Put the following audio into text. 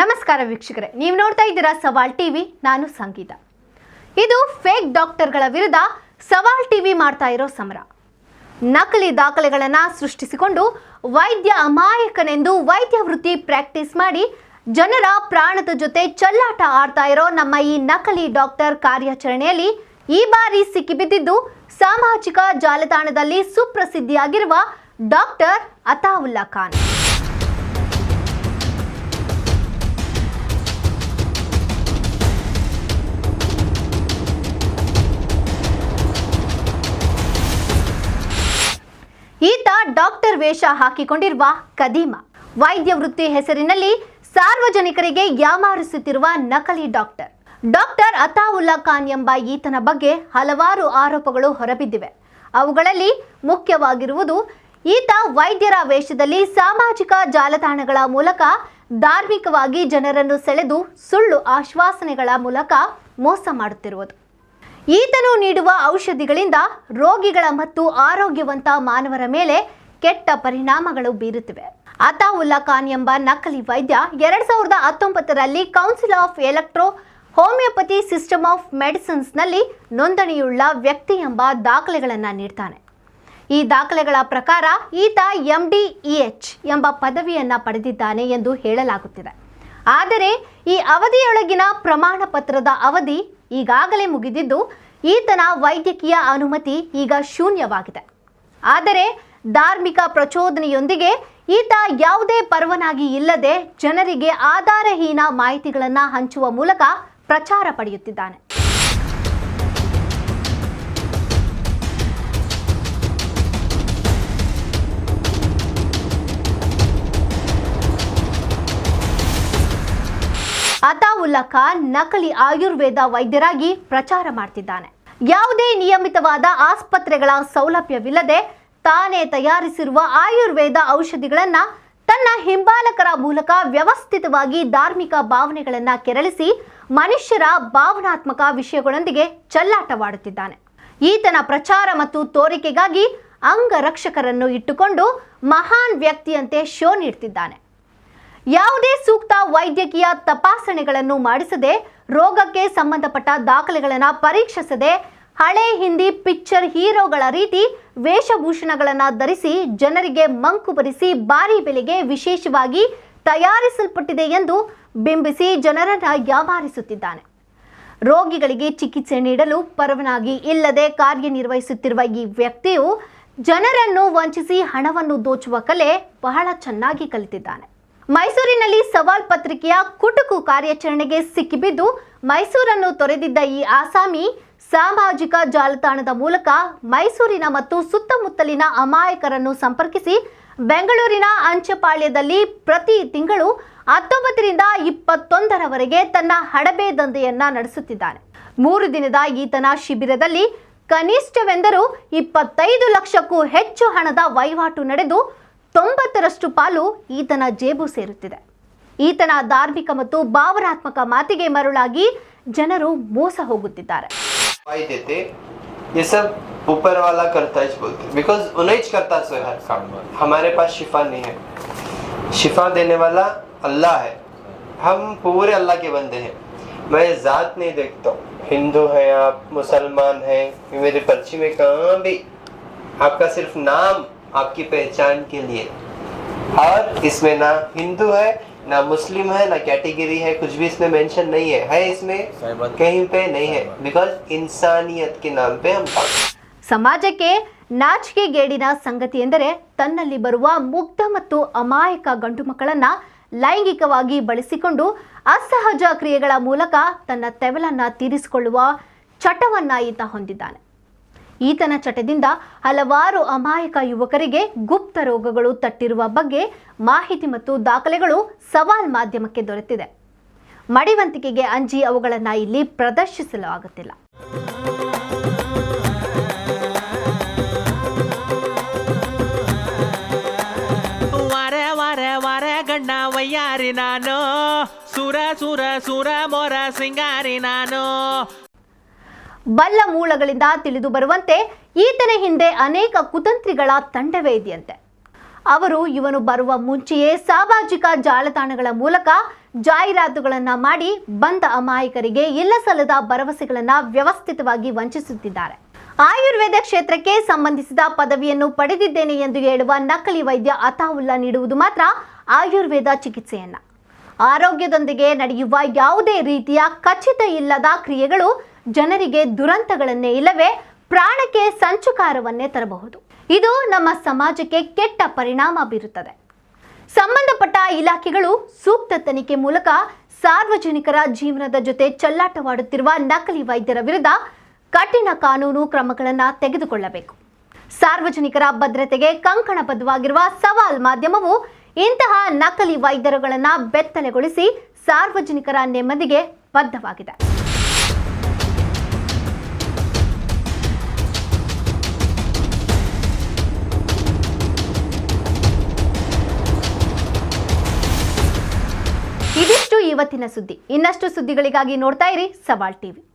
ನಮಸ್ಕಾರ ವೀಕ್ಷಕರೇ, ನೀವು ನೋಡ್ತಾ ಇದ್ದೀರಾ ಸವಾಲ್ ಟಿವಿ. ನಾನು ಸಂಗೀತ. ಇದು ಫೇಕ್ ಡಾಕ್ಟರ್ಗಳ ವಿರುದ್ಧ ಸವಾಲ್ ಟಿವಿ ಮಾಡ್ತಾ ಇರೋ ಸಮರ. ನಕಲಿ ದಾಖಲೆಗಳನ್ನು ಸೃಷ್ಟಿಸಿಕೊಂಡು ವೈದ್ಯ ಅಮಾಯಕನೆಂದು ವೈದ್ಯ ವೃತ್ತಿ ಪ್ರಾಕ್ಟೀಸ್ ಮಾಡಿ ಜನರ ಪ್ರಾಣದ ಜೊತೆ ಚೆಲ್ಲಾಟ ಆಡ್ತಾ ಇರೋ ನಮ್ಮ ಈ ನಕಲಿ ಡಾಕ್ಟರ್ ಕಾರ್ಯಾಚರಣೆಯಲ್ಲಿ ಈ ಬಾರಿ ಸಿಕ್ಕಿಬಿದ್ದಿದ್ದು ಸಾಮಾಜಿಕ ಜಾಲತಾಣದಲ್ಲಿ ಸುಪ್ರಸಿದ್ಧಿಯಾಗಿರುವ ಡಾಕ್ಟರ್ ಅತಾವುಲ್ಲಾ ಖಾನ್. ಈತ ಡಾಕ್ಟರ್ ವೇಷ ಹಾಕಿಕೊಂಡಿರುವ ಕದೀಮ. ವೈದ್ಯ ವೃತ್ತಿ ಹೆಸರಿನಲ್ಲಿ ಸಾರ್ವಜನಿಕರಿಗೆ ಯಾಮಾರಿಸುತ್ತಿರುವ ನಕಲಿ ಡಾಕ್ಟರ್. ಡಾಕ್ಟರ್ ಅತಾವುಲ್ಲಾ ಖಾನ್ ಎಂಬ ಈತನ ಬಗ್ಗೆ ಹಲವಾರು ಆರೋಪಗಳು ಹೊರಬಿದ್ದಿವೆ. ಅವುಗಳಲ್ಲಿ ಮುಖ್ಯವಾಗಿರುವುದು ಈತ ವೈದ್ಯರ ವೇಷದಲ್ಲಿ ಸಾಮಾಜಿಕ ಜಾಲತಾಣಗಳ ಮೂಲಕ ಧಾರ್ಮಿಕವಾಗಿ ಜನರನ್ನು ಸೆಳೆದು ಸುಳ್ಳು ಆಶ್ವಾಸನೆಗಳ ಮೂಲಕ ಮೋಸ ಮಾಡುತ್ತಿರುವುದು. ಈತನು ನೀಡುವ ಔಷಧಿಗಳಿಂದ ರೋಗಿಗಳ ಮತ್ತು ಆರೋಗ್ಯವಂತ ಮಾನವರ ಮೇಲೆ ಕೆಟ್ಟ ಪರಿಣಾಮಗಳು ಬೀರುತ್ತಿವೆ. ಅತಾವುಲ್ಲಾ ಖಾನ್ ಎಂಬ ನಕಲಿ ವೈದ್ಯ 2019ರಲ್ಲಿ council of electro homeopathy system of ಮೆಡಿಸಿನ್ಸ್ನಲ್ಲಿ ನೋಂದಣಿಯುಳ್ಳ ವ್ಯಕ್ತಿ ಎಂಬ ದಾಖಲೆಗಳನ್ನು ನೀಡ್ತಾನೆ. ಈ ದಾಖಲೆಗಳ ಪ್ರಕಾರ ಈತ MD-EH ಎಂಬ ಪದವಿಯನ್ನು ಪಡೆದಿದ್ದಾನೆ ಎಂದು ಹೇಳಲಾಗುತ್ತಿದೆ. ಆದರೆ ಈ ಅವಧಿಯೊಳಗಿನ ಪ್ರಮಾಣ ಪತ್ರದ ಅವಧಿ ಈಗಾಗಲೇ ಮುಗಿದಿದ್ದು ಈತನ ವೈದ್ಯಕೀಯ ಅನುಮತಿ ಈಗ ಶೂನ್ಯವಾಗಿದೆ. ಆದರೆ ಧಾರ್ಮಿಕ ಪ್ರಚೋದನೆಯೊಂದಿಗೆ ಈತ ಯಾವುದೇ ಪರವಾನಗಿ ಇಲ್ಲದೆ ಜನರಿಗೆ ಆಧಾರಹೀನ ಮಾಹಿತಿಗಳನ್ನು ಹಂಚುವ ಮೂಲಕ ಪ್ರಚಾರ ಪಡೆಯುತ್ತಿದ್ದಾನೆ. ಅತಾವುಲ್ಲಾ ಖಾನ್ ನಕಲಿ ಆಯುರ್ವೇದ ವೈದ್ಯರಾಗಿ ಪ್ರಚಾರ ಮಾಡ್ತಿದ್ದಾನೆ. ಯಾವುದೇ ನಿಯಮಿತವಾದ ಆಸ್ಪತ್ರೆಗಳ ಸೌಲಭ್ಯವಿಲ್ಲದೆ ತಾನೇ ತಯಾರಿಸಿರುವ ಆಯುರ್ವೇದ ಔಷಧಿಗಳನ್ನ ತನ್ನ ಹಿಂಬಾಲಕರ ಮೂಲಕ ವ್ಯವಸ್ಥಿತವಾಗಿ ಧಾರ್ಮಿಕ ಭಾವನೆಗಳನ್ನ ಕೆರಳಿಸಿ ಮನುಷ್ಯರ ಭಾವನಾತ್ಮಕ ವಿಷಯಗಳೊಂದಿಗೆ ಚೆಲ್ಲಾಟವಾಡುತ್ತಿದ್ದಾನೆ. ಈತನ ಪ್ರಚಾರ ಮತ್ತು ತೋರಿಕೆಗಾಗಿ ಅಂಗರಕ್ಷಕರನ್ನು ಇಟ್ಟುಕೊಂಡು ಮಹಾನ್ ವ್ಯಕ್ತಿಯಂತೆ ಶೋ ನೀಡ್ತಿದ್ದಾನೆ. ಯಾವುದೇ ಸೂಕ್ತ ವೈದ್ಯಕೀಯ ತಪಾಸಣೆಗಳನ್ನು ಮಾಡಿಸದೆ, ರೋಗಕ್ಕೆ ಸಂಬಂಧಪಟ್ಟ ದಾಖಲೆಗಳನ್ನು ಪರೀಕ್ಷಿಸದೆ, ಹಳೆ ಹಿಂದಿ ಪಿಕ್ಚರ್ ಹೀರೋಗಳ ರೀತಿ ವೇಷಭೂಷಣಗಳನ್ನು ಧರಿಸಿ ಜನರಿಗೆ ಮಂಕು ಬರಿಸಿ ಭಾರಿ ಬೆಲೆಗೆ ವಿಶೇಷವಾಗಿ ತಯಾರಿಸಲ್ಪಟ್ಟಿದೆ ಎಂದು ಬಿಂಬಿಸಿ ಜನರನ್ನು ಯಾಮಾರಿಸುತ್ತಿದ್ದಾನೆ. ರೋಗಿಗಳಿಗೆ ಚಿಕಿತ್ಸೆ ನೀಡಲು ಪರವಾನಗಿ ಇಲ್ಲದೆ ಕಾರ್ಯನಿರ್ವಹಿಸುತ್ತಿರುವ ಈ ವ್ಯಕ್ತಿಯು ಜನರನ್ನು ವಂಚಿಸಿ ಹಣವನ್ನು ದೋಚುವ ಕಲೆ ಬಹಳ ಚೆನ್ನಾಗಿ ಕಲಿತಿದ್ದಾನೆ. ಮೈಸೂರಿನಲ್ಲಿ ಸವಾಲ್ ಪತ್ರಿಕೆಯ ಕುಟುಕು ಕಾರ್ಯಾಚರಣೆಗೆ ಸಿಕ್ಕಿಬಿದ್ದು ಮೈಸೂರನ್ನು ತೊರೆದಿದ್ದ ಈ ಆಸಾಮಿ ಸಾಮಾಜಿಕ ಜಾಲತಾಣದ ಮೂಲಕ ಮೈಸೂರಿನ ಮತ್ತು ಸುತ್ತಮುತ್ತಲಿನ ಅಮಾಯಕರನ್ನು ಸಂಪರ್ಕಿಸಿ ಬೆಂಗಳೂರಿನ ಅಂಚೆಪಾಳ್ಯದಲ್ಲಿ ಪ್ರತಿ ತಿಂಗಳು 19ರಿಂದ 21ರವರೆಗೆ ತನ್ನ ಹಡಬೆ ದಂಧೆಯನ್ನ ನಡೆಸುತ್ತಿದ್ದಾನೆ. 3 ದಿನದ ಈತನ ಶಿಬಿರದಲ್ಲಿ ಕನಿಷ್ಠವೆಂದರೂ 25 ಲಕ್ಷಕ್ಕೂ ಹೆಚ್ಚು ಹಣದ ವಹಿವಾಟು ನಡೆದು 90ರಷ್ಟು ಪಾಲು ಈತನ ಜೇಬು ಸೇರುತ್ತಿದೆ. ಈತನ ಧಾರ್ಮಿಕ ಮತ್ತು ಭಾವನಾತ್ಮಕ ಮಾತಿಗೆ ಮರುಳಾಗಿ ಜನರು ಮೋಸ ಹೋಗುತ್ತಿದ್ದಾರೆ. ये सब ऊपर वाला करता है बोलते, बिकॉज उन्हें करता है हर काम. हमारे पास शिफा नहीं है. शिफा देने वाला अल्लाह है. हम पूरे अल्लाह के बंदे हैं. मैं जात नहीं देखता हूँ. हिंदू है आप, मुसलमान है, मेरी पर्ची में कहाँ भी आपका सिर्फ नाम आपकी पहचान के लिए, और इसमें ना हिंदू है ना मुस्लिम है ना कैटेगरी है, कुछ भी इसमें मेंशन नहीं है इसमें कहीं पे नहीं है, बिकॉज इंसानियत के नाम पे हम ಸಮಾಜಕ್ಕೆ ನಾಚಿಕೆಗೇಡಿನ ಸಂಗತಿ ಎಂದರೆ ತನ್ನಲ್ಲಿ ಬರುವ ಮುಗ್ಧ ಮತ್ತು ಅಮಾಯಕ ಗಂಡು ಮಕ್ಕಳನ್ನ ಲೈಂಗಿಕವಾಗಿ ಬಳಸಿಕೊಂಡು ಅಸಹಜ ಕ್ರಿಯೆಗಳ ಮೂಲಕ ತನ್ನ ತೆವಲನ್ನ ತೀರಿಸಿಕೊಳ್ಳುವ ಚಟವನ್ನ ಈತ ಹೊಂದಿದ್ದಾನೆ. ಈತನ ಚಟದಿಂದ ಹಲವಾರು ಅಮಾಯಕ ಯುವಕರಿಗೆ ಗುಪ್ತ ರೋಗಗಳು ತಟ್ಟಿರುವ ಬಗ್ಗೆ ಮಾಹಿತಿ ಮತ್ತು ದಾಖಲೆಗಳು ಸವಾಲ್ ಮಾಧ್ಯಮಕ್ಕೆ ದೊರೆತಿದೆ. ಮಡಿವಂತಿಕೆಗೆ ಅಂಜಿ ಅವುಗಳನ್ನು ಇಲ್ಲಿ ಪ್ರದರ್ಶಿಸಲು ಆಗುತ್ತಿಲ್ಲ. ಗಣ್ಣ ವಯ್ಯಾರಿ ನಾನು ಸುರ ಸುರ ಸುರ ಮೊರ ಸಿಂಗಾರಿ ನಾನು. ಬಲ್ಲ ಮೂಲಗಳಿಂದ ತಿಳಿದು ಬರುವಂತೆ ಈತನ ಹಿಂದೆ ಅನೇಕ ಕುತಂತ್ರಿಗಳ ತಂಡವೇ ಇದೆಯಂತೆ. ಅವರು ಇವನು ಬರುವ ಮುಂಚೆಯೇ ಸಾಮಾಜಿಕ ಜಾಲತಾಣಗಳ ಮೂಲಕ ಜಾಹೀರಾತುಗಳನ್ನು ಮಾಡಿ ಬಂದ ಅಮಾಯಕರಿಗೆ ಇಲ್ಲಸಲ್ಲದ ಭರವಸೆಗಳನ್ನು ವ್ಯವಸ್ಥಿತವಾಗಿ ವಂಚಿಸುತ್ತಿದ್ದಾರೆ. ಆಯುರ್ವೇದ ಕ್ಷೇತ್ರಕ್ಕೆ ಸಂಬಂಧಿಸಿದ ಪದವಿಯನ್ನು ಪಡೆದಿದ್ದೇನೆ ಎಂದು ಹೇಳುವ ನಕಲಿ ವೈದ್ಯ ಅತಾವುಲ್ಲಾ ನೀಡುವುದು ಮಾತ್ರ ಆಯುರ್ವೇದ ಚಿಕಿತ್ಸೆಯನ್ನ. ಆರೋಗ್ಯದೊಂದಿಗೆ ನಡೆಯುವ ಯಾವುದೇ ರೀತಿಯ ಖಚಿತ ಇಲ್ಲದ ಕ್ರಿಯೆಗಳು ಜನರಿಗೆ ದುರಂತಗಳನ್ನೇ ಇಲ್ಲವೇ ಪ್ರಾಣಕ್ಕೆ ಸಂಚುಕಾರವನ್ನೇ ತರಬಹುದು. ಇದು ನಮ್ಮ ಸಮಾಜಕ್ಕೆ ಕೆಟ್ಟ ಪರಿಣಾಮ ಬೀರುತ್ತದೆ. ಸಂಬಂಧಪಟ್ಟ ಇಲಾಖೆಗಳು ಸೂಕ್ತ ತನಿಖೆ ಮೂಲಕ ಸಾರ್ವಜನಿಕರ ಜೀವನದ ಜೊತೆ ಚೆಲ್ಲಾಟವಾಡುತ್ತಿರುವ ನಕಲಿ ವೈದ್ಯರ ವಿರುದ್ಧ ಕಠಿಣ ಕಾನೂನು ಕ್ರಮಗಳನ್ನು ತೆಗೆದುಕೊಳ್ಳಬೇಕು. ಸಾರ್ವಜನಿಕರ ಭದ್ರತೆಗೆ ಕಂಕಣಬದ್ಧವಾಗಿರುವ ಸವಾಲ್ ಮಾಧ್ಯಮವು ಇಂತಹ ನಕಲಿ ವೈದ್ಯರುಗಳನ್ನು ಬೆತ್ತಲೆಗೊಳಿಸಿ ಸಾರ್ವಜನಿಕರ ನೆಮ್ಮದಿಗೆ ಬದ್ಧವಾಗಿದೆ. ಇದಿಷ್ಟು ಇವತ್ತಿನ ಸುದ್ದಿ. ಇನ್ನಷ್ಟು ಸುದ್ದಿಗಳಿಗಾಗಿ ನೋಡ್ತಾ ಇರಿ ಸವಾಲ್ ಟಿವಿ.